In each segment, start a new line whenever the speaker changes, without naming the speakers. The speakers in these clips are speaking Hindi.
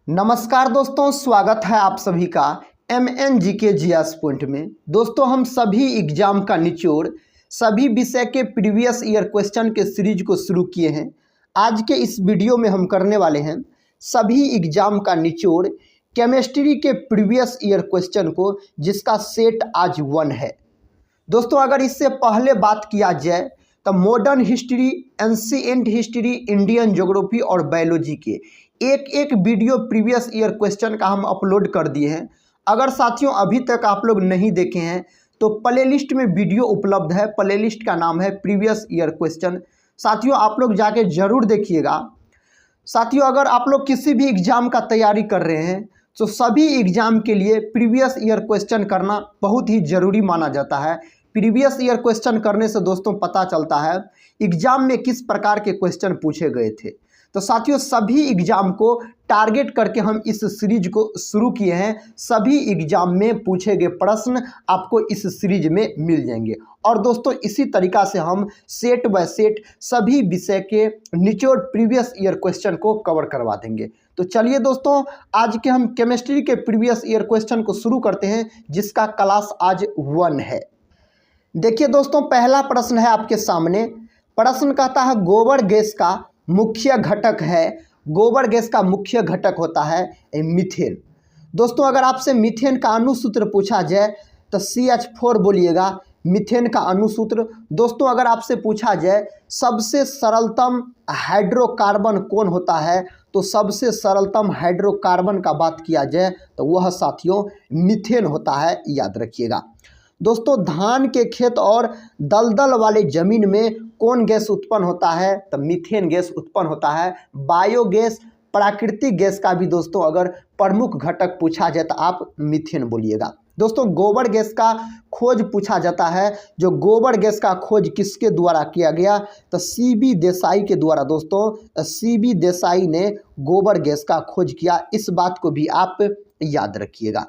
नमस्कार दोस्तों, स्वागत है आप सभी का MNGK GS पॉइंट में। दोस्तों, हम सभी एग्जाम का निचोड़ सभी विषय के प्रीवियस ईयर क्वेश्चन के सीरीज को शुरू किए हैं। आज के इस वीडियो में हम करने वाले हैं सभी एग्जाम का निचोड़ केमिस्ट्री के प्रीवियस ईयर क्वेश्चन को, जिसका सेट आज 1 है। दोस्तों, अगर इससे पहले बात किया जाए तो modern history, ancient history, Indian geography और बायोलॉजी के एक वीडियो प्रीवियस ईयर क्वेश्चन का हम अपलोड कर दिए हैं। अगर साथियों अभी तक आप लोग नहीं देखे हैं तो प्लेलिस्ट में वीडियो उपलब्ध है। प्लेलिस्ट का नाम है प्रीवियस ईयर क्वेश्चन। साथियों, आप लोग जाके जरूर देखिएगा। साथियों, अगर आप लोग किसी भी एग्जाम का तैयारी कर रहे हैं तो सभी एग्जाम के लिए प्रीवियस ईयर क्वेश्चन करना बहुत ही ज़रूरी माना जाता है। प्रीवियस ईयर क्वेश्चन करने से दोस्तों पता चलता है एग्जाम में किस प्रकार के क्वेश्चन पूछे गए थे। तो साथियों, सभी एग्जाम को टारगेट करके हम इस सीरीज को शुरू किए हैं। सभी एग्जाम में पूछे गए प्रश्न आपको इस सीरीज में मिल जाएंगे। और दोस्तों, इसी तरीका से हम सेट बाय सेट सभी विषय के निचोड़ प्रीवियस ईयर क्वेश्चन को कवर करवा देंगे। तो चलिए दोस्तों, आज के हम केमिस्ट्री के प्रीवियस ईयर क्वेश्चन को शुरू करते हैं, जिसका क्लास आज 1 है। देखिए दोस्तों, पहला प्रश्न है आपके सामने। प्रश्न कहता है गोबर गैस का मुख्य घटक है। गोबर गैस का मुख्य घटक होता है मीथेन। दोस्तों, अगर आपसे मीथेन का अणुसूत्र पूछा जाए तो CH4 बोलिएगा, मीथेन का अणुसूत्र। दोस्तों, अगर आपसे पूछा जाए सबसे सरलतम हाइड्रोकार्बन कौन होता है तो सबसे सरलतम हाइड्रोकार्बन का बात किया जाए तो वह साथियों मीथेन होता है, याद रखिएगा। दोस्तों, धान के खेत और दलदल वाले जमीन में कौन गैस उत्पन्न होता है तो मीथेन गैस उत्पन्न होता है। बायोगैस, प्राकृतिक गैस का भी दोस्तों अगर प्रमुख घटक पूछा जाए तो आप मीथेन बोलिएगा। दोस्तों, गोबर गैस का खोज पूछा जाता है। जो गोबर गैस का खोज किसके द्वारा किया गया तो CB देसाई के द्वारा। दोस्तों, CB देसाई ने गोबर गैस का खोज किया। इस बात को भी आप याद रखिएगा।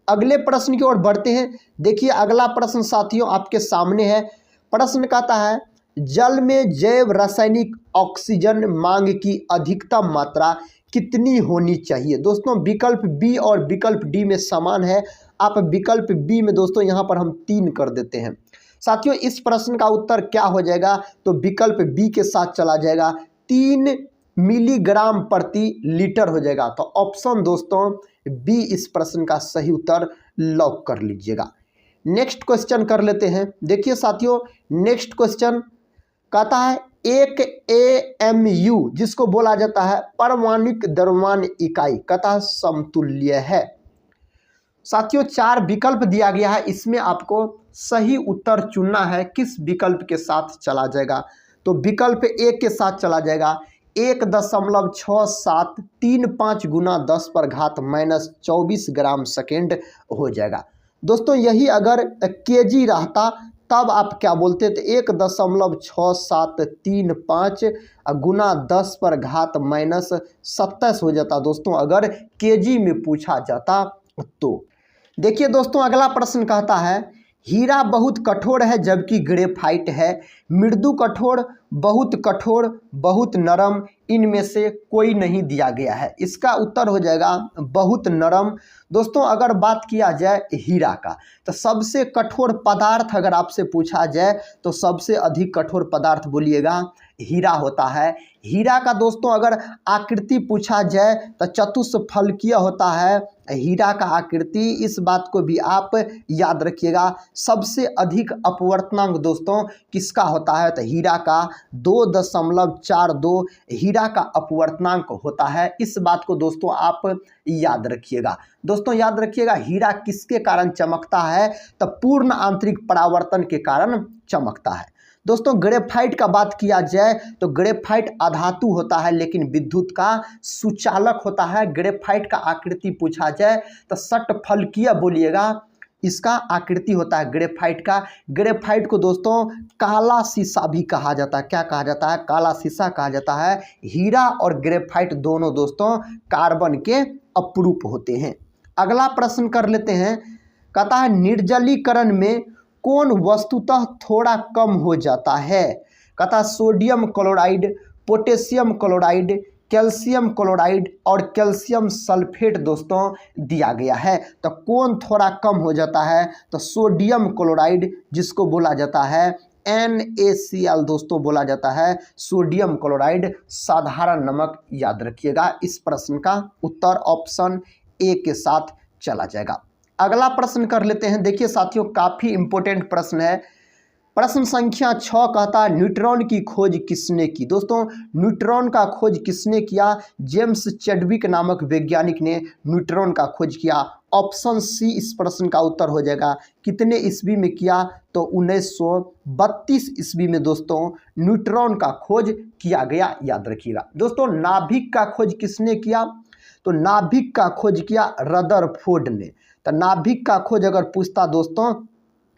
अगले प्रश्न की ओर बढ़ते हैं। देखिए, अगला प्रश्न साथियों आपके सामने है। प्रश्न कहता है जल में जैव रासायनिक ऑक्सीजन मांग की अधिकतम मात्रा कितनी होनी चाहिए। दोस्तों, विकल्प बी और विकल्प डी में समान है। आप विकल्प बी में दोस्तों यहाँ पर हम 3 कर देते हैं। साथियों, इस प्रश्न का उत्तर क्या हो जाएगा तो विकल्प बी के साथ चला जाएगा, 3 मिलीग्राम प्रति लीटर हो जाएगा। तो ऑप्शन दोस्तों बी इस प्रश्न का सही उत्तर लॉक कर लीजिएगा। नेक्स्ट क्वेश्चन कर लेते हैं। देखिए साथियों, नेक्स्ट क्वेश्चन कहता है एक AMU जिसको बोला जाता है परमाणुक द्रव्यमान इकाई, कहता समतुल्य है। साथियों, 4 विकल्प दिया गया है, इसमें आपको सही उत्तर चुनना है। किस विकल्प के साथ चला जाएगा तो विकल्प ए के साथ चला जाएगा। 1.6735 गुना 10⁻⁻24 ग्राम सेकेंड हो जाएगा। दोस्तों, यही अगर केजी रहता तब आप क्या बोलते थे, 1.6735 गुना 10⁻⁻27 हो जाता दोस्तों, अगर केजी में पूछा जाता तो। देखिए दोस्तों, अगला प्रश्न कहता है हीरा बहुत कठोर है जबकि ग्रेफाइट है मृदु कठोर, बहुत कठोर, बहुत नरम, इनमें से कोई नहीं दिया गया है। इसका उत्तर हो जाएगा बहुत नरम। दोस्तों, अगर बात किया जाए हीरा का तो सबसे कठोर पदार्थ अगर आपसे पूछा जाए तो सबसे अधिक कठोर पदार्थ बोलिएगा हीरा होता है। हीरा का दोस्तों अगर आकृति पूछा जाए तो चतुष्फलकीय होता है हीरा का आकृति। इस बात को भी आप याद रखिएगा। सबसे अधिक अपवर्तनांक दोस्तों किसका होता है तो हीरा का 2.42 हीरा का अपवर्तनांक होता है। इस बात को दोस्तों आप याद रखिएगा। दोस्तों याद रखिएगा, हीरा किसके कारण चमकता है तो पूर्ण आंतरिक परावर्तन के कारण चमकता है। दोस्तों, ग्रेफाइट का बात किया जाए तो ग्रेफाइट अधातु होता है लेकिन विद्युत का सुचालक होता है। ग्रेफाइट का आकृति पूछा जाए तो षटफलकीय बोलिएगा, इसका आकृति होता है ग्रेफाइट का। ग्रेफाइट को दोस्तों काला शीशा भी कहा जाता है। क्या कहा जाता है, काला शीशा कहा जाता है। हीरा और ग्रेफाइट दोनों दोस्तों कार्बन के अपरूप होते हैं। अगला प्रश्न कर लेते हैं। कहता है निर्जलीकरण में कौन वस्तुतः थोड़ा कम हो जाता है। कहता sodium chloride, potassium chloride, calcium chloride और कैल्शियम सल्फेट दोस्तों दिया गया है। तो कौन थोड़ा कम हो जाता है? तो सोडियम क्लोराइड, जिसको बोला जाता है NaCl दोस्तों बोला जाता है सोडियम क्लोराइड, साधारण नमक। याद रखिएगा, इस प्रश्न का उत्तर ऑप्शन ए के साथ चला जाएगा। अगला प्रश्न कर लेते हैं। देखिए साथियों, काफ़ी इंपॉर्टेंट प्रश्न है। प्रश्न संख्या 6 कहता है न्यूट्रॉन की खोज किसने की? दोस्तों न्यूट्रॉन का खोज किसने किया? जेम्स चैडविक नामक वैज्ञानिक ने न्यूट्रॉन का खोज किया। ऑप्शन सी इस प्रश्न का उत्तर हो जाएगा। कितने ईस्वी में किया? तो 1932 ईस्वी में दोस्तों न्यूट्रॉन का खोज किया गया। याद रखिएगा दोस्तों। नाभिक का खोज किसने किया? तो नाभिक का खोज किया रदरफोर्ड ने। तो नाभिक का खोज अगर पूछता दोस्तों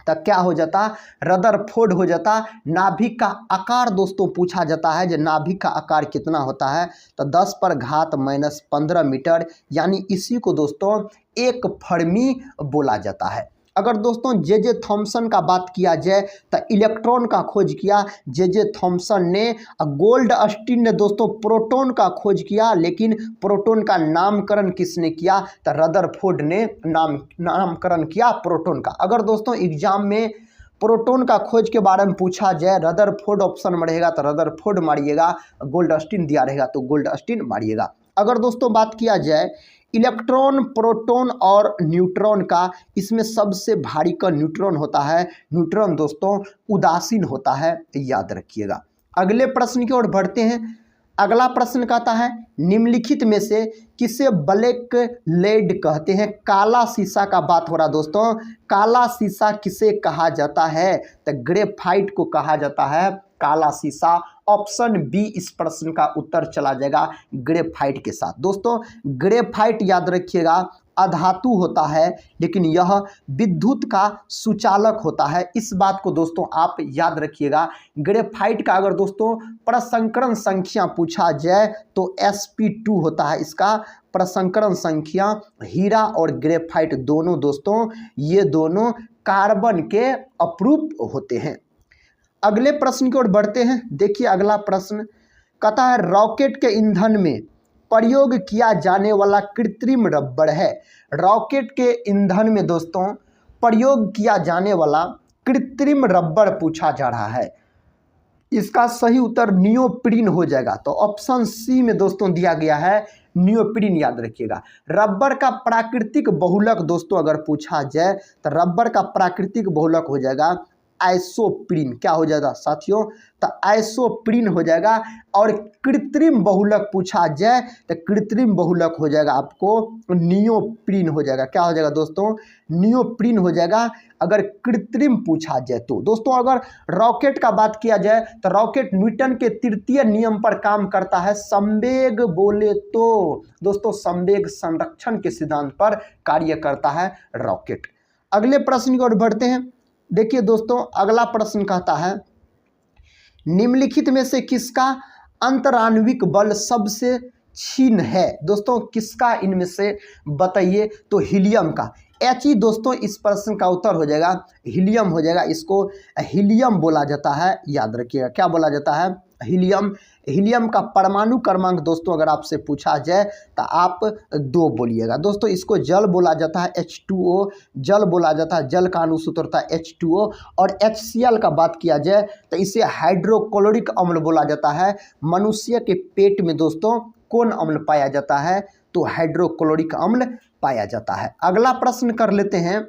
तो क्या हो जाता? रदरफोर्ड हो जाता। नाभिक का आकार दोस्तों पूछा जाता है, जो नाभिक का आकार कितना होता है? तो 10⁻⁻15 मीटर, यानी इसी को दोस्तों 1 फर्मी बोला जाता है। अगर दोस्तों जे थॉमसन का बात किया जाए तो इलेक्ट्रॉन का खोज किया जे थॉमसन ने। गोल्डस्टीन ने दोस्तों प्रोटॉन का खोज किया, लेकिन प्रोटॉन का नामकरण किसने किया? तो रदरफोर्ड ने नामकरण किया प्रोटॉन का। अगर दोस्तों एग्जाम में प्रोटॉन का खोज के बारे में पूछा जाए, रदरफोर्ड ऑप्शन में रहेगा तो रदरफोर्ड मारिएगा, गोल्डस्टीन दिया रहेगा तो गोल्डस्टीन मारिएगा। अगर दोस्तों बात किया जाए इलेक्ट्रॉन, प्रोटॉन और न्यूट्रॉन का, इसमें सबसे भारी का न्यूट्रॉन होता है। न्यूट्रॉन दोस्तों उदासीन होता है। याद रखिएगा। अगले प्रश्न की ओर बढ़ते हैं। अगला प्रश्न कहता है निम्नलिखित में से किसे ब्लैक लेड कहते हैं? काला शीशा का बात हो रहा दोस्तों। काला शीशा किसे कहा जाता है? तो ग्रेफाइट को कहा जाता है काला शीशा। ऑप्शन बी इस प्रश्न का उत्तर चला जाएगा ग्रेफाइट के साथ। दोस्तों ग्रेफाइट याद रखिएगा अधातु होता है, लेकिन यह विद्युत का सुचालक होता है। इस बात को दोस्तों आप याद रखिएगा। ग्रेफाइट का अगर दोस्तों प्रसंस्करण संख्या पूछा जाए तो sp2 होता है इसका प्रसंस्करण संख्या। हीरा और ग्रेफाइट दोनों दोस्तों, ये दोनों कार्बन के अपरूप होते हैं। अगले प्रश्न की ओर बढ़ते हैं। देखिए अगला प्रश्न कहता है रॉकेट के ईंधन में प्रयोग किया जाने वाला कृत्रिम रबड़ है। रॉकेट के ईंधन में दोस्तों प्रयोग किया जाने वाला कृत्रिम रबड़ पूछा जा रहा है। इसका सही उत्तर नियोप्रीन हो जाएगा। तो ऑप्शन सी में दोस्तों दिया गया है नियोप्रीन। याद रखिएगा। रबड़ का प्राकृतिक बहुलक दोस्तों अगर पूछा जाए तो रबड़ का प्राकृतिक बहुलक हो जाएगा आइसोप्रीन। क्या हो जाएगा साथियों? तो आइसोप्रीन हो जाएगा। और कृत्रिम बहुलक पूछा जाए तो कृत्रिम बहुलक हो जाएगा आपको नियोप्रीन हो जाएगा। क्या हो जाएगा दोस्तों? नियोप्रीन हो जाएगा अगर कृत्रिम पूछा जाए तो। दोस्तों अगर रॉकेट का बात किया जाए तो रॉकेट न्यूटन के तृतीय नियम पर काम करता है। संवेग बोले तो दोस्तों संवेग संरक्षण के सिद्धांत पर कार्य करता है रॉकेट। अगले प्रश्न की ओर बढ़ते हैं। देखिए दोस्तों अगला प्रश्न कहता है निम्नलिखित में से किसका अंतराण्विक बल सबसे क्षीण है? दोस्तों किसका इनमें से बताइए? तो हीलियम का। He दोस्तों इस प्रश्न का उत्तर हो जाएगा हीलियम हो जाएगा। इसको हीलियम बोला जाता है। याद रखिएगा क्या बोला जाता है? हीलियम। हीलियम का परमाणु क्रमांक दोस्तों अगर आपसे पूछा जाए तो आप 2 बोलिएगा। दोस्तों इसको जल बोला जाता है H2O, जल बोला जाता है, जल का अनुसूत्र होता है H2O। और HCl का बात किया जाए तो इसे हाइड्रोक्लोरिक अम्ल बोला जाता है। मनुष्य के पेट में दोस्तों कौन अम्ल पाया जाता है? तो हाइड्रोक्लोरिक अम्ल पाया जाता है। अगला प्रश्न कर लेते हैं।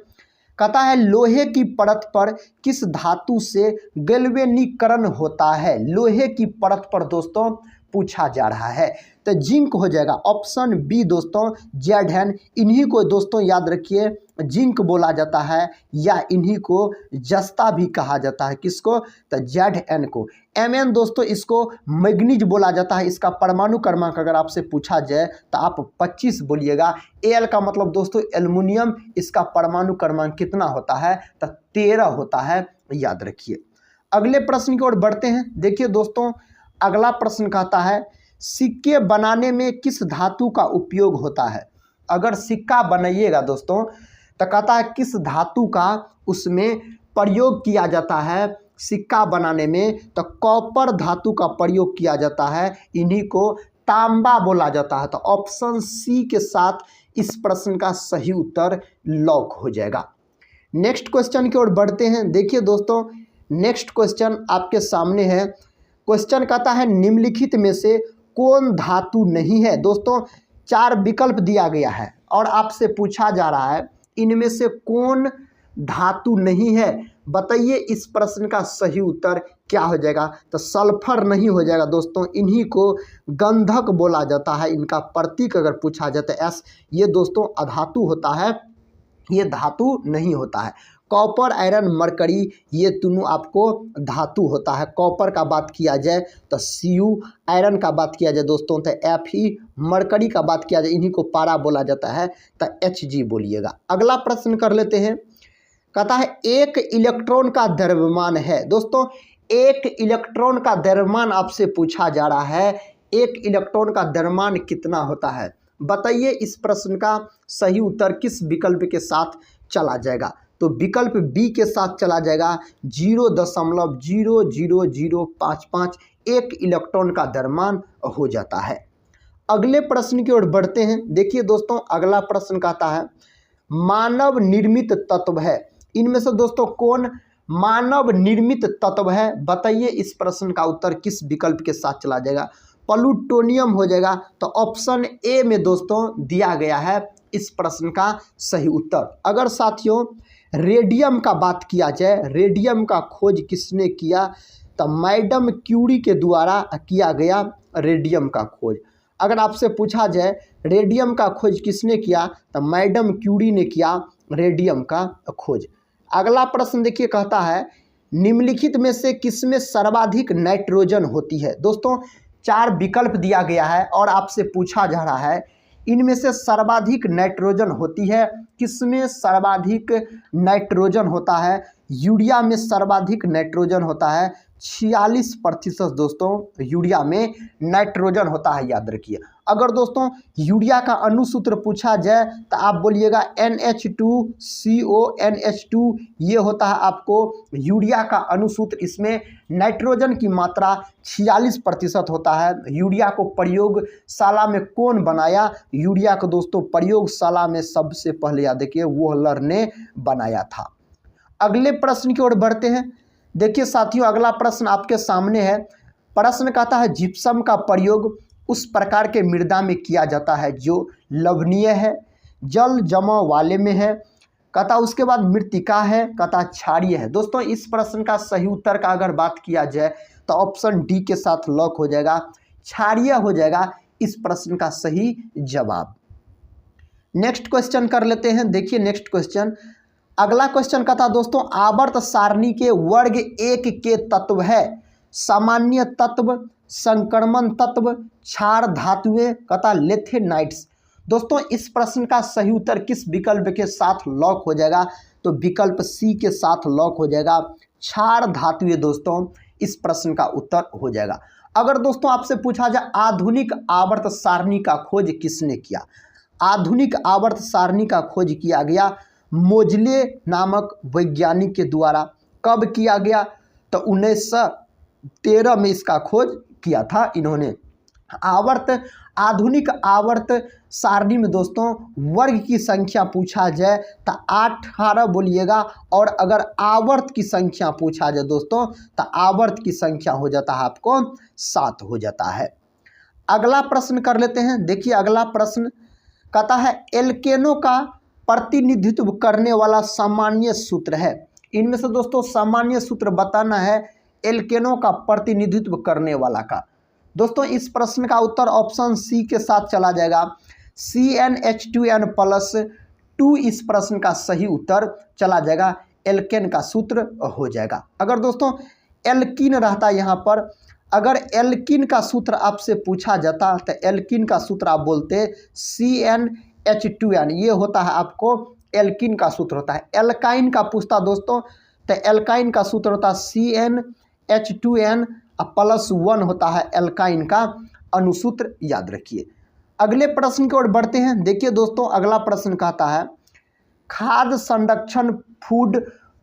कहता है लोहे की परत पर किस धातु से गैल्वेनीकरण होता है? लोहे की परत पर दोस्तों पूछा जा रहा है तो जिंक हो जाएगा। ऑप्शन बी दोस्तों Zn। इन्हीं को दोस्तों याद रखिए जिंक बोला जाता है या इन्हीं को जस्ता भी कहा जाता है। किसको? तो Zn को। Mn दोस्तों इसको मैग्नीज बोला जाता है। इसका परमाणु क्रमांक अगर आपसे पूछा जाए तो आप 25 बोलिएगा। Al का मतलब दोस्तों एल्युमिनियम। इसका परमाणु क्रमांक कितना होता है? तो 13 होता है। याद रखिए। अगले प्रश्न की ओर बढ़ते हैं। देखिए दोस्तों अगला प्रश्न कहता है सिक्के बनाने में किस धातु का उपयोग होता है? अगर सिक्का बनाइएगा दोस्तों तो कहता है किस धातु का उसमें प्रयोग किया जाता है सिक्का बनाने में? तो कॉपर धातु का प्रयोग किया जाता है। इन्हीं को तांबा बोला जाता है। तो ऑप्शन सी के साथ इस प्रश्न का सही उत्तर लॉक हो जाएगा। नेक्स्ट क्वेश्चन की ओर बढ़ते हैं। देखिए दोस्तों, नेक्स्ट क्वेश्चन आपके सामने है। क्वेश्चन कहता है निम्नलिखित में से कौन धातु नहीं है। दोस्तों 4 विकल्प दिया गया है और आपसे पूछा जा रहा है इनमें से कौन धातु नहीं है, बताइए इस प्रश्न का सही उत्तर क्या हो जाएगा। तो सल्फर नहीं हो जाएगा दोस्तों, इन्हीं को गंधक बोला जाता है। इनका प्रतीक अगर पूछा जाता है एस, ये दोस्तों अधातु होता है, ये धातु नहीं होता है। कॉपर, आयरन, मरकरी ये तीनों आपको धातु होता है। कॉपर का बात किया जाए तो Cu, आयरन का बात किया जाए दोस्तों तो Fe, मरकरी का बात किया जाए इन्हीं को पारा बोला जाता है तो Hg बोलिएगा। अगला प्रश्न कर लेते हैं। कहता है एक इलेक्ट्रॉन का द्रव्यमान है। दोस्तों एक इलेक्ट्रॉन का द्रव्यमान आपसे पूछा जा रहा है, एक इलेक्ट्रॉन का द्रव्यमान कितना होता है, बताइए इस प्रश्न का सही उत्तर किस विकल्प के साथ चला जाएगा। तो विकल्प बी के साथ चला जाएगा। 0.00055 एक इलेक्ट्रॉन का द्रव्यमान हो जाता है। अगले प्रश्न की ओर बढ़ते हैं। देखिए दोस्तों अगला प्रश्न कहता है मानव निर्मित तत्व है। इनमें से दोस्तों कौन मानव निर्मित तत्व है, बताइए इस प्रश्न का उत्तर किस विकल्प के साथ चला जाएगा। प्लूटोनियम हो जाएगा। तो ऑप्शन ए में दोस्तों दिया गया है इस प्रश्न का सही उत्तर। अगर साथियों रेडियम का बात किया जाए, रेडियम का खोज किसने किया, तो मैडम क्यूरी के द्वारा किया गया रेडियम का खोज। अगर आपसे पूछा जाए रेडियम का खोज किसने किया, तो मैडम क्यूरी ने किया रेडियम का खोज। अगला प्रश्न देखिए कहता है निम्नलिखित में से किसमें सर्वाधिक नाइट्रोजन होती है। दोस्तों 4 विकल्प दिया गया है और आपसे पूछा जा रहा है इनमें से सर्वाधिक नाइट्रोजन होती है, किसमें सर्वाधिक नाइट्रोजन होता है। यूरिया में सर्वाधिक नाइट्रोजन होता है, 46% दोस्तों यूरिया में नाइट्रोजन होता है, याद रखिए। अगर दोस्तों यूरिया का अनुसूत्र पूछा जाए तो आप बोलिएगा NH2CO NH2, ये होता है आपको यूरिया का अनुसूत्र। इसमें नाइट्रोजन की मात्रा 46% होता है। यूरिया को प्रयोगशाला में कौन बनाया, यूरिया को दोस्तों प्रयोगशाला में सबसे पहले याद रखिए वोहलर ने बनाया था। अगले प्रश्न की ओर बढ़ते हैं। देखिए साथियों अगला प्रश्न आपके सामने है। प्रश्न कहता है जिप्सम का प्रयोग उस प्रकार के मृदा में किया जाता है जो लवणीय है, जल जमाव वाले में है, कहता उसके बाद मृत्तिका है, कहता क्षारीय है। दोस्तों इस प्रश्न का सही उत्तर का अगर बात किया जाए तो ऑप्शन डी के साथ लॉक हो जाएगा, क्षारीय हो जाएगा इस प्रश्न का सही जवाब। नेक्स्ट क्वेश्चन कर लेते हैं। देखिए नेक्स्ट क्वेश्चन, अगला क्वेश्चन कहता दोस्तों आवर्त सारणी के वर्ग 1 के तत्व है। सामान्य तत्व, संक्रमण तत्व, क्षार धातुएं, कहता लेथेनाइट्स। दोस्तों इस प्रश्न का सही उत्तर किस विकल्प के साथ लॉक हो जाएगा, तो विकल्प सी के साथ लॉक हो जाएगा, क्षार धातुएं दोस्तों इस प्रश्न का उत्तर हो जाएगा। अगर दोस्तों आपसे पूछा जाए आधुनिक आवर्त सारणी का खोज किसने किया, आधुनिक आवर्त सारणी का खोज किया गया मोजले नामक वैज्ञानिक के द्वारा। कब किया गया, तो 1913 में इसका खोज किया था इन्होंने। आधुनिक आवर्त सारणी में दोस्तों वर्ग की संख्या पूछा जाए तो 18 बोलिएगा, और अगर आवर्त की संख्या पूछा जाए दोस्तों तो आवर्त की संख्या हो जाता है आपको 7 हो जाता है। अगला प्रश्न कर लेते हैं। देखिए अगला प्रश्न कहता है एल्केनो का प्रतिनिधित्व करने वाला सामान्य सूत्र है। इनमें से दोस्तों सामान्य सूत्र बताना है एल्केनो का प्रतिनिधित्व करने वाला का। दोस्तों इस प्रश्न का उत्तर ऑप्शन सी के साथ चला जाएगा, CnH2n+2 इस प्रश्न का सही उत्तर चला जाएगा, एल्केन का सूत्र हो जाएगा। अगर दोस्तों एल्कीन रहता यहाँ पर, अगर एल्कीन का सूत्र आपसे पूछा जाता तो एल्कीन का सूत्र आप बोलते CnH2n, ये होता है आपको एल्कीन का सूत्र होता है। एल्काइन का पूछता दोस्तों तो एल्काइन का सूत्र होता है CnH2n+1 होता है एल्काइन का अनुसूत्र, याद रखिए। अगले प्रश्न की ओर बढ़ते हैं। देखिए दोस्तों अगला प्रश्न कहता है खाद्य संरक्षण फूड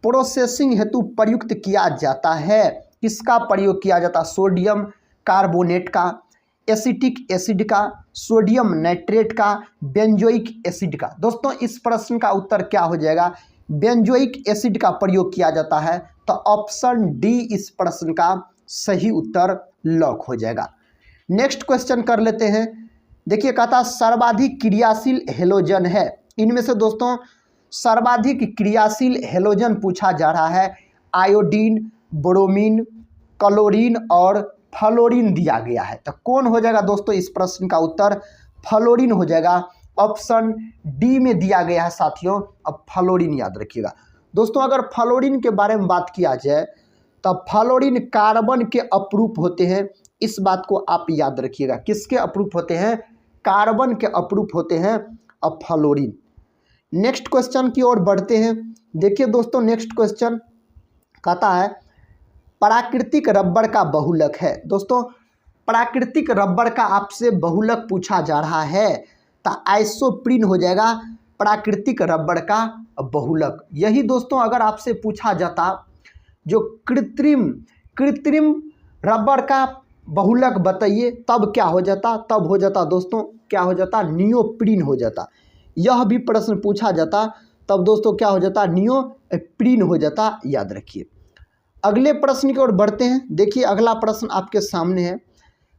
प्रोसेसिंग हेतु प्रयुक्त किया जाता है, किसका प्रयोग किया जाता है, सोडियम कार्बोनेट का, एसिटिक एसिड का, सोडियम नाइट्रेट का, बेंजोइक एसिड का। दोस्तों इस प्रश्न का उत्तर क्या हो जाएगा? बेंजोइक एसिड का प्रयोग किया जाता है, तो ऑप्शन डी इस प्रश्न का सही उत्तर लॉक हो जाएगा। नेक्स्ट क्वेश्चन कर लेते हैं। देखिए कहता सर्वाधिक क्रियाशील हेलोजन है। इनमें से दोस्तों सर्वाधिक क्रियाशील हेलोजन पूछा जा रहा है। आयोडीन, ब्रोमीन, क्लोरीन और फ्लोरीन दिया गया है, तो कौन हो जाएगा दोस्तों इस प्रश्न का उत्तर? फ्लोरीन हो जाएगा। ऑप्शन डी में दिया गया है साथियों। अब फ्लोरीन याद रखिएगा दोस्तों। अगर फ्लोरीन के बारे में बात किया जाए तो फ्लोरीन कार्बन के अपरूप होते हैं, इस बात को आप याद रखिएगा। किसके अपरूप होते हैं? कार्बन के अपरूप होते हैं अब फ्लोरीन। नेक्स्ट क्वेश्चन की ओर बढ़ते हैं। देखिए दोस्तों नेक्स्ट क्वेश्चन कहता है प्राकृतिक रबड़ का बहुलक है। दोस्तों प्राकृतिक रबड़ का आपसे बहुलक पूछा जा रहा है, तो आइसोप्रीन हो जाएगा प्राकृतिक रबड़ का बहुलक। यही दोस्तों अगर आपसे पूछा जाता जो कृत्रिम रबड़ का बहुलक बताइए, तब क्या हो जाता? तब हो जाता दोस्तों क्या हो जाता? नियोप्रीन हो जाता। यह भी प्रश्न पूछा जाता तब दोस्तों क्या हो जाता? नियोप्रीन हो जाता, याद रखिए। अगले प्रश्न की ओर बढ़ते हैं। देखिए अगला प्रश्न आपके सामने है।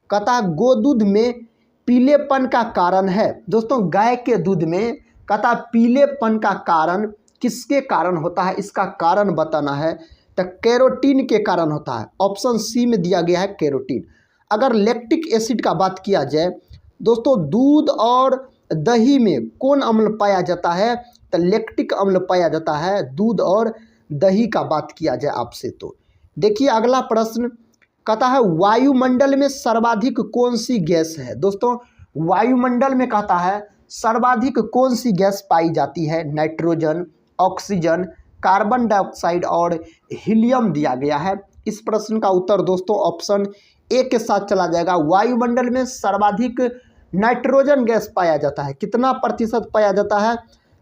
कहता गोदूध में पीलेपन का कारण है। दोस्तों गाय के दूध में कहता पीलेपन का कारण किसके कारण होता है? इसका कारण बताना है, तो कैरोटीन के कारण होता है। ऑप्शन सी में दिया गया है कैरोटीन। अगर लैक्टिक एसिड का बात किया जाए दोस्तों, दूध और दही में कौन अम्ल पाया जाता है? तो लैक्टिक अम्ल पाया जाता है दूध और दही का बात किया जाए आपसे तो। देखिए अगला प्रश्न कहता है वायुमंडल में सर्वाधिक कौन सी गैस है? दोस्तों वायुमंडल में कहता है सर्वाधिक कौन सी गैस पाई जाती है? नाइट्रोजन, ऑक्सीजन, कार्बन डाइऑक्साइड और हीलियम दिया गया है। इस प्रश्न का उत्तर दोस्तों ऑप्शन ए के साथ चला जाएगा। वायुमंडल में सर्वाधिक नाइट्रोजन गैस पाया जाता है। कितना प्रतिशत पाया जाता है?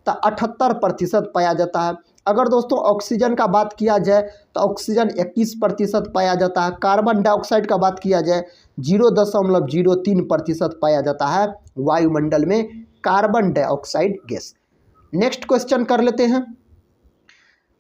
तो 78% पाया जाता है। अगर दोस्तों ऑक्सीजन का बात किया जाए तो ऑक्सीजन 21% पाया जाता है। कार्बन डाइऑक्साइड का बात किया जाए 0.03% पाया जाता है वायुमंडल में carbon dioxide gas. Next question कर लेते हैं।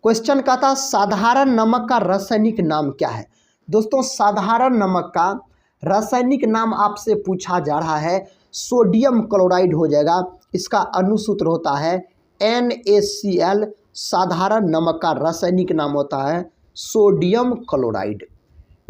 क्वेश्चन का था साधारण नमक का रासायनिक नाम क्या है? दोस्तों साधारण नमक का रासायनिक नाम आपसे पूछा जा रहा है, सोडियम क्लोराइड हो जाएगा। इसका अनुसूत्र होता है NaCl। साधारण नमक का रासायनिक नाम होता है सोडियम क्लोराइड।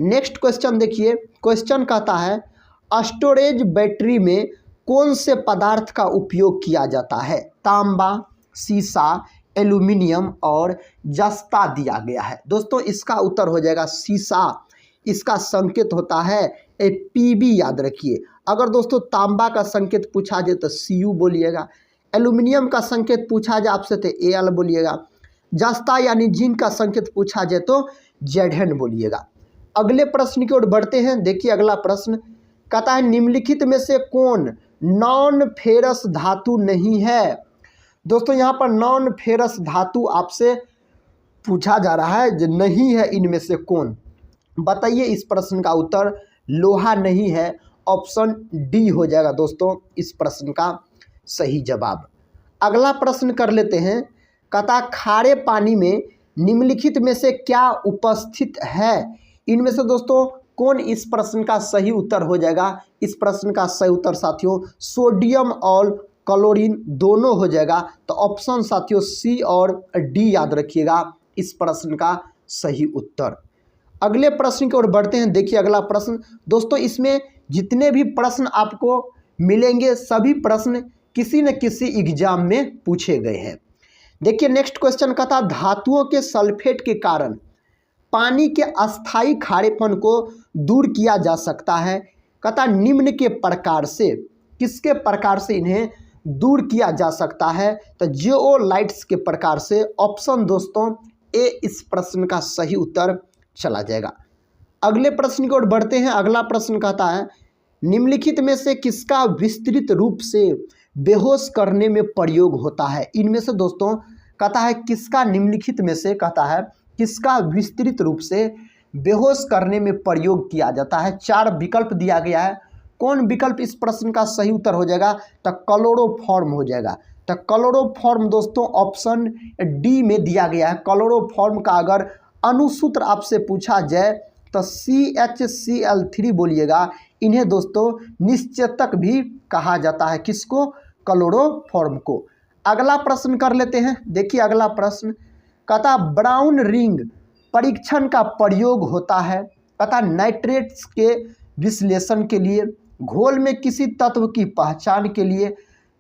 नेक्स्ट क्वेश्चन देखिए। क्वेश्चन कहता है स्टोरेज बैटरी में कौन से पदार्थ का उपयोग किया जाता है? तांबा, सीसा, एल्यूमिनियम और जस्ता दिया गया है। दोस्तों इसका उत्तर हो जाएगा सीसा। इसका संकेत होता है Pb, याद रखिए। अगर दोस्तों तांबा का संकेत पूछा जाए तो Cu बोलिएगा। एल्यूमिनियम का संकेत पूछा जाए आपसे तो Al बोलिएगा। जस्ता यानी जिंक का संकेत पूछा जाए तो Zn बोलिएगा। अगले प्रश्न की ओर बढ़ते हैं। देखिए अगला प्रश्न कहता है निम्नलिखित में से कौन नॉन फेरस धातु नहीं है? दोस्तों यहाँ पर नॉन फेरस धातु आपसे पूछा जा रहा है जो नहीं है, इनमें से कौन? बताइए इस प्रश्न का उत्तर। लोहा नहीं है। ऑप्शन डी हो जाएगा दोस्तों इस प्रश्न का सही जवाब। अगला प्रश्न कर लेते हैं। कहता खारे पानी में निम्नलिखित में से क्या उपस्थित है? इनमें से दोस्तों कौन इस प्रश्न का सही उत्तर हो जाएगा? इस प्रश्न का सही उत्तर साथियों सोडियम और क्लोरीन दोनों हो जाएगा। तो ऑप्शन साथियों सी और डी याद रखिएगा इस प्रश्न का सही उत्तर। अगले प्रश्न की ओर बढ़ते हैं। देखिए अगला प्रश्न दोस्तों, इसमें जितने भी प्रश्न आपको मिलेंगे सभी प्रश्न किसी न किसी एग्जाम में पूछे गए हैं। देखिए नेक्स्ट क्वेश्चन का था धातुओं के सल्फेट के कारण पानी के अस्थायी खारेपन को दूर किया जा सकता है। कहता निम्न के प्रकार से, किसके प्रकार से इन्हें दूर किया जा सकता है? तो जियोलाइट्स के प्रकार से। ऑप्शन दोस्तों ए इस प्रश्न का सही उत्तर चला जाएगा। अगले प्रश्न की ओर बढ़ते हैं। अगला प्रश्न कहता है निम्नलिखित में से किसका विस्तृत रूप से बेहोश करने में प्रयोग होता है? इनमें से दोस्तों कहता है किसका निम्नलिखित में से कहता है किसका विस्तृत रूप से बेहोश करने में प्रयोग किया जाता है? चार विकल्प दिया गया है। कौन विकल्प इस प्रश्न का सही उत्तर हो जाएगा? तो क्लोरोफॉर्म हो जाएगा। तो क्लोरोफॉर्म दोस्तों ऑप्शन डी में दिया गया है। क्लोरोफॉर्म का अगर अनुसूत्र आपसे पूछा जाए तो CHCl3 बोलिएगा। इन्हें दोस्तों निश्चेतक भी कहा जाता है। किसको? क्लोरोफॉर्म को। अगला प्रश्न कर लेते हैं। देखिए अगला प्रश्न कहता ब्राउन रिंग परीक्षण का प्रयोग होता है कहता नाइट्रेट्स के विश्लेषण के लिए, घोल में किसी तत्व की पहचान के लिए,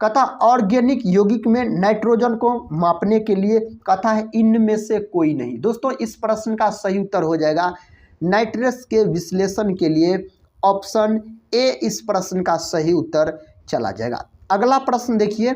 कहता ऑर्गेनिक यौगिक में नाइट्रोजन को मापने के लिए, कहता है इनमें से कोई नहीं। दोस्तों इस प्रश्न का सही उत्तर हो जाएगा नाइट्रेट्स के विश्लेषण के लिए। ऑप्शन ए इस प्रश्न का सही उत्तर चला जाएगा। अगला प्रश्न देखिए,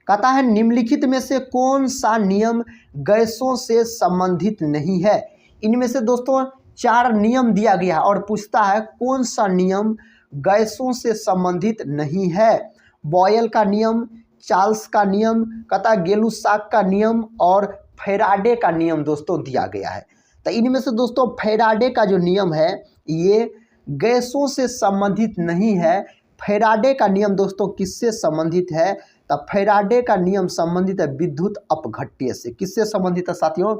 कहता है निम्नलिखित में से कौन सा नियम गैसों से संबंधित नहीं है? इनमें से दोस्तों 4 नियम दिया गया है और पूछता है कौन सा नियम गैसों से संबंधित नहीं है। बॉयल का नियम, चार्ल्स का नियम, कहता गेलुसाक का नियम और फैराडे का नियम दोस्तों दिया गया है। तो इनमें से दोस्तों फैराडे का जो नियम है ये गैसों से संबंधित नहीं है। फैराडे का नियम दोस्तों किससे संबंधित है? तो फैराडे का नियम संबंधित है विद्युत अपघट्य से। किससे संबंधित है साथियों?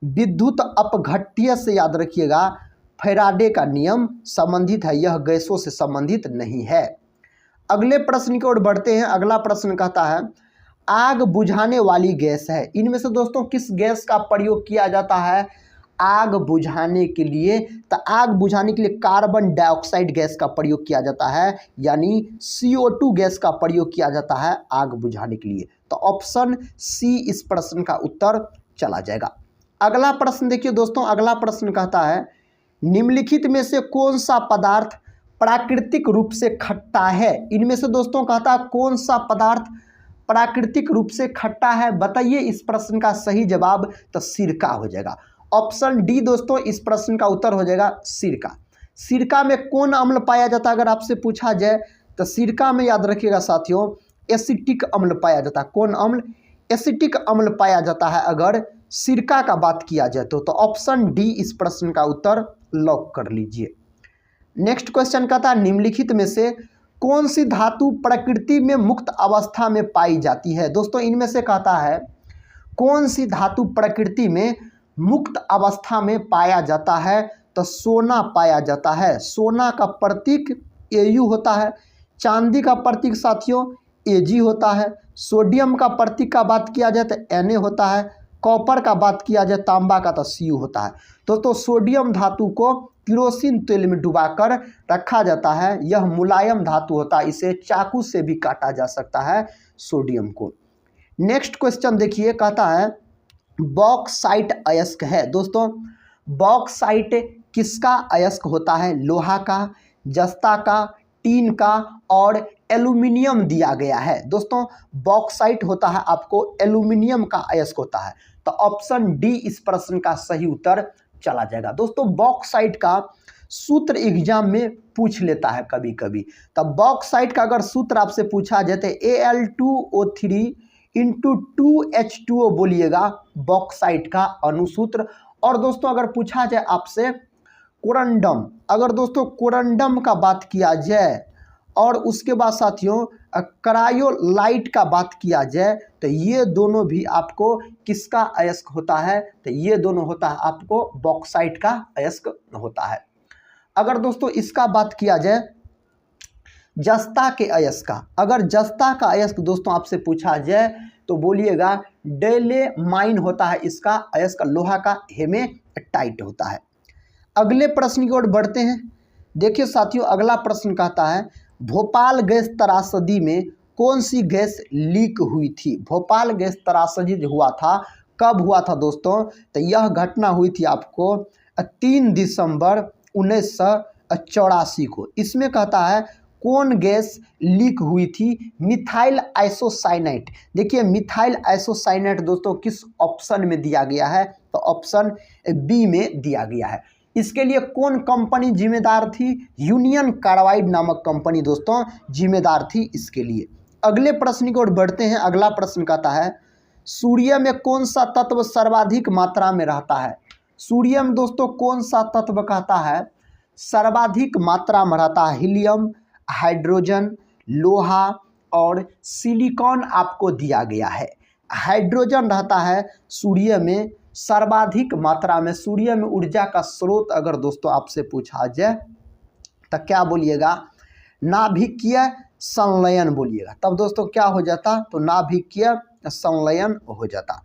विद्युत अपघट्य से। याद रखिएगा फैराडे का नियम संबंधित है, यह गैसों से संबंधित नहीं है। अगले प्रश्न की ओर बढ़ते हैं। अगला प्रश्न कहता है आग बुझाने वाली गैस है। इनमें से दोस्तों किस गैस का प्रयोग किया जाता है आग बुझाने के लिए? तो आग बुझाने के लिए कार्बन डाइऑक्साइड गैस का प्रयोग किया जाता है, यानी CO2 गैस का प्रयोग किया जाता है आग बुझाने के लिए। तो ऑप्शन सी इस प्रश्न का उत्तर चला जाएगा। अगला प्रश्न देखिए दोस्तों। अगला प्रश्न कहता है निम्नलिखित में से कौन सा पदार्थ प्राकृतिक रूप से खट्टा है? इनमें से दोस्तों कहता है कौन सा पदार्थ प्राकृतिक रूप से खट्टा है? बताइए इस प्रश्न का सही जवाब। तो सिरका हो जाएगा। ऑप्शन डी दोस्तों इस प्रश्न का उत्तर हो जाएगा सिरका। सिरका में कौन अम्ल पाया जाता है अगर आपसे पूछा जाए? तो सिरका में याद रखिएगा साथियों एसिटिक अम्ल पाया जाता है। कौन अम्ल? एसिटिक अम्ल पाया जाता है अगर सिरका का बात किया जाए तो ऑप्शन डी इस प्रश्न का उत्तर लॉक कर लीजिए। नेक्स्ट क्वेश्चन कहता है निम्नलिखित में से कौन सी धातु प्रकृति में मुक्त अवस्था में पाई जाती है? दोस्तों इनमें से कहता है कौन सी धातु प्रकृति में मुक्त अवस्था में पाया जाता है? तो सोना पाया जाता है। सोना का प्रतीक Au होता है, चांदी का प्रतीक साथियों Ag होता है, सोडियम का प्रतीक का बात किया जाए तो Na होता है, कॉपर का बात किया जाए तांबा का तो Cu होता है। तो सोडियम धातु को केरोसिन तेल में डुबाकर रखा जाता है। यह मुलायम धातु होता है, इसे चाकू से भी काटा जा सकता है सोडियम को। नेक्स्ट क्वेश्चन देखिए, कहता है बॉक्साइट अयस्क है। दोस्तों बॉक्साइट किसका अयस्क होता है? लोहा का, जस्ता का, टीन का और एल्यूमिनियम दिया गया है। दोस्तों बॉक्साइट होता है आपको एल्यूमिनियम का अयस्क होता है। तो ऑप्शन डी इस प्रश्न का सही उत्तर चला जाएगा। दोस्तों बॉक्साइट का सूत्र एग्जाम में पूछ लेता है कभी कभी। तब बॉक्साइट का अगर सूत्र आपसे पूछा जाए तो Al2O3 इंटू 2H2O बोलिएगा बॉक्साइट का अनुसूत्र। और दोस्तों अगर पूछा जाए आपसे कोरंडम, अगर दोस्तों कोरंडम का बात किया जाए और उसके बाद साथियों क्रायोलाइट का बात किया जाए तो ये दोनों भी आपको किसका अयस्क होता है? तो ये दोनों होता है आपको बॉक्साइट का अयस्क होता है। अगर दोस्तों इसका बात किया जाए जस्ता के अयस्क का, अगर जस्ता का अयस्क दोस्तों आपसे पूछा जाए तो बोलिएगा डेलेमाइन होता है इसका अयस्क, लोहा का हेमेटाइट होता है। अगले प्रश्न की ओर बढ़ते हैं। देखिए साथियों अगला प्रश्न कहता है भोपाल गैस त्रासदी में कौन सी गैस लीक हुई थी? भोपाल गैस त्रासदी जो हुआ था कब हुआ था दोस्तों? तो यह घटना हुई थी आपको 3 दिसंबर 1984 को। इसमें कहता है कौन गैस लीक हुई थी? Methyl isocyanate. देखिए मिथाइल आइसोसाइनेट दोस्तों किस ऑप्शन में दिया गया है? तो ऑप्शन बी में दिया गया है। इसके लिए कौन कंपनी जिम्मेदार थी? यूनियन कार्बाइड नामक कंपनी दोस्तों जिम्मेदार थी इसके लिए। अगले प्रश्न की ओर बढ़ते हैं। अगला प्रश्न कहता है सूर्य में कौन सा तत्व सर्वाधिक मात्रा में रहता है? सूर्य में दोस्तों कौन सा तत्व कहता है सर्वाधिक मात्रा में रहता है हीलियम, हाइड्रोजन, लोहा और सिलिकॉन आपको दिया गया है। हाइड्रोजन रहता है सूर्य में सर्वाधिक मात्रा में। सूर्य में ऊर्जा का स्रोत अगर दोस्तों आपसे पूछा जाए तो क्या बोलिएगा? नाभिकीय संलयन बोलिएगा। तब दोस्तों क्या हो जाता? तो नाभिकीय संलयन हो जाता।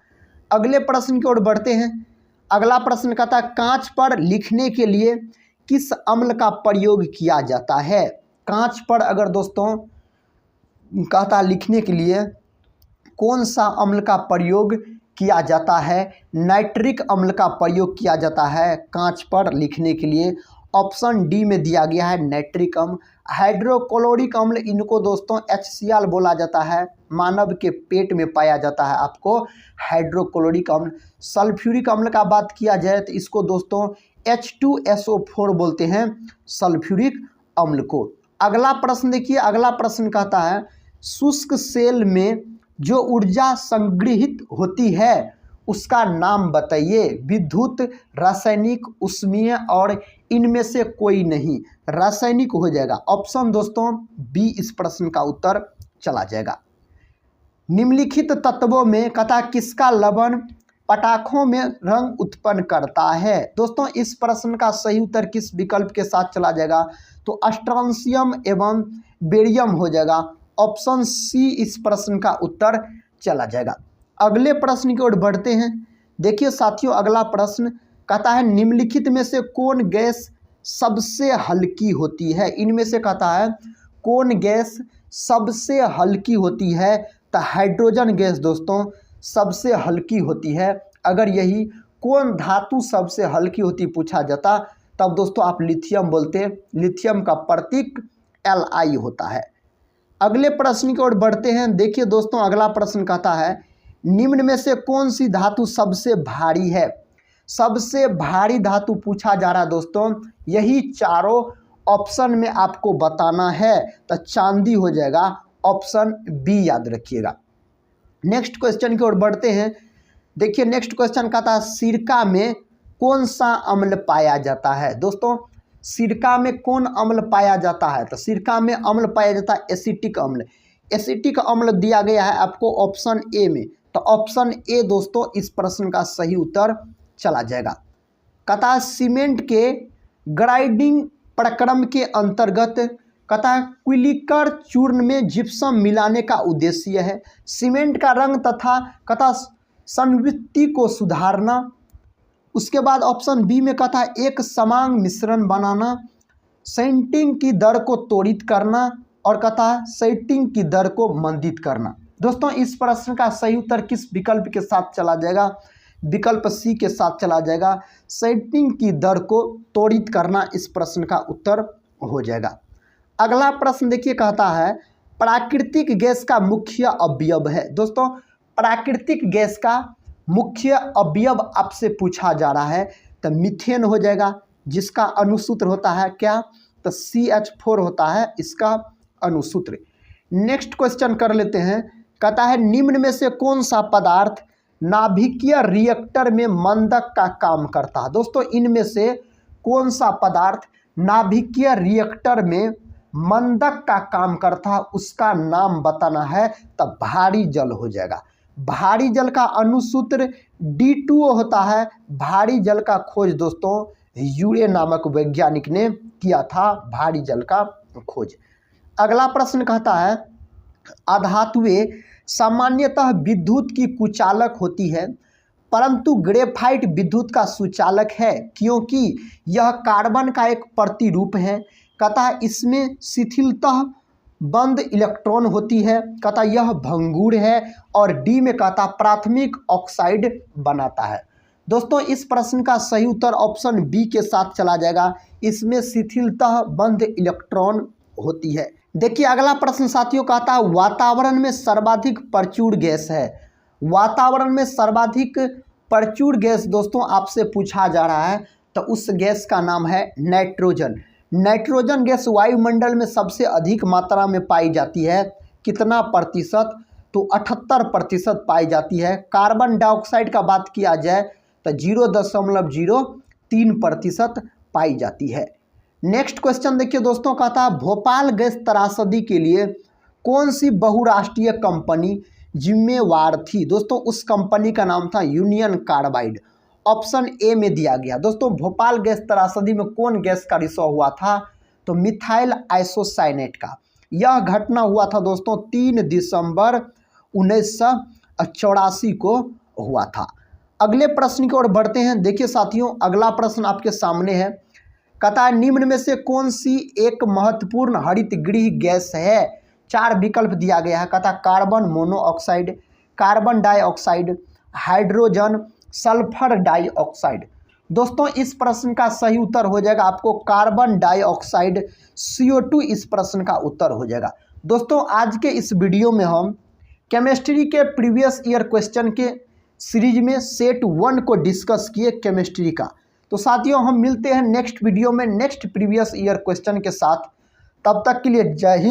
अगले प्रश्न की ओर बढ़ते हैं। अगला प्रश्न कहता है कांच पर लिखने के लिए किस अम्ल का प्रयोग किया जाता है? कांच पर अगर दोस्तों कहता है लिखने के लिए कौन सा अम्ल का प्रयोग किया जाता है? नाइट्रिक अम्ल का प्रयोग किया जाता है कांच पर लिखने के लिए। ऑप्शन डी में दिया गया है नाइट्रिक अम्ल। हाइड्रोक्लोरिक अम्ल, इनको दोस्तों HCl बोला जाता है, मानव के पेट में पाया जाता है आपको हाइड्रोक्लोरिक अम्ल। सल्फ्यूरिक अम्ल का बात किया जाए तो इसको दोस्तों H2SO4 बोलते हैं, सल्फ्यूरिक अम्ल को। अगला प्रश्न देखिए, अगला प्रश्न कहता है शुष्क सेल में जो ऊर्जा संग्रहित होती है उसका नाम बताइए। विद्युत, रासायनिक, ऊष्मीय और इनमें से कोई नहीं। रासायनिक हो जाएगा। ऑप्शन दोस्तों बी इस प्रश्न का उत्तर चला जाएगा। निम्नलिखित तत्वों में कथा किसका लवण पटाखों में रंग उत्पन्न करता है? दोस्तों इस प्रश्न का सही उत्तर किस विकल्प के साथ चला जाएगा? तो स्ट्रोंशियम एवं बेरियम हो जाएगा। ऑप्शन सी इस प्रश्न का उत्तर चला जाएगा। अगले प्रश्न की ओर बढ़ते हैं। देखिए साथियों, अगला प्रश्न कहता है निम्नलिखित में से कौन गैस सबसे हल्की होती है? इनमें से कहता है कौन गैस सबसे हल्की होती है? तो हाइड्रोजन गैस दोस्तों सबसे हल्की होती है। अगर यही कौन धातु सबसे हल्की होती पूछा जाता तब दोस्तों आप लिथियम बोलते। लिथियम का प्रतीक Li होता है। अगले प्रश्न की ओर बढ़ते हैं। देखिए दोस्तों, अगला प्रश्न कहता है निम्न में से कौन सी धातु सबसे भारी है? सबसे भारी धातु पूछा जा रहा है दोस्तों, यही चारों ऑप्शन में आपको बताना है। तो चांदी हो जाएगा। ऑप्शन बी याद रखिएगा। नेक्स्ट क्वेश्चन की ओर बढ़ते हैं। देखिए नेक्स्ट क्वेश्चन कहता है सिरका में कौन सा अम्ल पाया जाता है? दोस्तों सिरका में कौन अम्ल पाया जाता है? तो सिरका में अम्ल पाया जाता है एसिटिक अम्ल। एसिटिक अम्ल दिया गया है आपको ऑप्शन ए में। तो ऑप्शन ए दोस्तों इस प्रश्न का सही उत्तर चला जाएगा। कहता है सीमेंट के ग्राइंडिंग प्रक्रम के अंतर्गत कहता है क्विलिकर चूर्ण में जिप्सम मिलाने का उद्देश्य है सीमेंट का रंग तथा कहता संवृत्ति को सुधारना। उसके बाद ऑप्शन बी में कहता है एक समान मिश्रण बनाना, सेंटिंग की दर को त्वरित करना और कहता है सेटिंग की दर को मंदित करना। दोस्तों इस प्रश्न का सही उत्तर किस विकल्प के साथ चला जाएगा? विकल्प सी के साथ चला जाएगा। सेटिंग की दर को त्वरित करना इस प्रश्न का उत्तर हो जाएगा। अगला प्रश्न देखिए, कहता है प्राकृतिक गैस का मुख्य अवयव है। दोस्तों प्राकृतिक गैस का मुख्य अवयव आपसे पूछा जा रहा है तो मीथेन हो जाएगा, जिसका अनुसूत्र होता है क्या? तो CH4 होता है इसका अनुसूत्र। नेक्स्ट क्वेश्चन कर लेते हैं। कहता है निम्न में से कौन सा पदार्थ नाभिकीय रिएक्टर में मंदक का काम करता है? दोस्तों इनमें से कौन सा पदार्थ नाभिकीय रिएक्टर में मंदक का काम करता है उसका नाम बताना है। तब भारी जल हो जाएगा। भारी जल का अनुसूत्र D2O होता है। भारी जल का खोज दोस्तों यूरे नामक वैज्ञानिक ने किया था, भारी जल का खोज। अगला प्रश्न कहता है अधातुएं सामान्यतः विद्युत की कुचालक होती है, परंतु ग्रेफाइट विद्युत का सुचालक है क्योंकि यह कार्बन का एक प्रतिरूप है। कहता है इसमें शिथिलतः बंद इलेक्ट्रॉन होती है। कहता यह भंगुर है। और डी में कहता प्राथमिक ऑक्साइड बनाता है। दोस्तों इस प्रश्न का सही उत्तर ऑप्शन बी के साथ चला जाएगा। इसमें शिथिलतः बंद इलेक्ट्रॉन होती है। देखिए अगला प्रश्न साथियों कहता है वातावरण में सर्वाधिक प्रचुर गैस है। वातावरण में सर्वाधिक प्रचुर गैस दोस्तों आपसे पूछा जा रहा है तो उस गैस का नाम है नाइट्रोजन। नाइट्रोजन गैस वायुमंडल में सबसे अधिक मात्रा में पाई जाती है। कितना प्रतिशत? तो 78% पाई जाती है। कार्बन डाइऑक्साइड का बात किया जाए तो 0.03% पाई जाती है। नेक्स्ट क्वेश्चन देखिए दोस्तों, कहता है भोपाल गैस त्रासदी के लिए कौन सी बहुराष्ट्रीय कंपनी जिम्मेवार थी। दोस्तों उस कंपनी का नाम था यूनियन कार्बाइड। ऑप्शन ए में दिया गया। दोस्तों भोपाल गैस त्रासदी में कौन गैस का रिसाव हुआ था, तो मिथाइल आइसोसाइनेट का। यह घटना हुआ था दोस्तों 3 दिसंबर 1984 को हुआ था। अगले प्रश्न की ओर बढ़ते हैं। देखिए साथियों, अगला प्रश्न आपके सामने है। कहता है निम्न में से कौन सी एक महत्वपूर्ण हरित गृह गैस है। 4 विकल्प दिया गया है। कहता carbon monoxide, carbon dioxide, hydrogen, sulphur dioxide. दोस्तों इस प्रश्न का सही उत्तर हो जाएगा आपको कार्बन डाइऑक्साइड CO2 इस प्रश्न का उत्तर हो जाएगा। दोस्तों आज के इस वीडियो में हम केमिस्ट्री के प्रीवियस ईयर क्वेश्चन के सीरीज में सेट 1 को डिस्कस किए केमिस्ट्री का। तो साथियों हम मिलते हैं नेक्स्ट वीडियो में नेक्स्ट प्रीवियस ईयर क्वेश्चन के साथ। तब तक के लिए जय हिंद।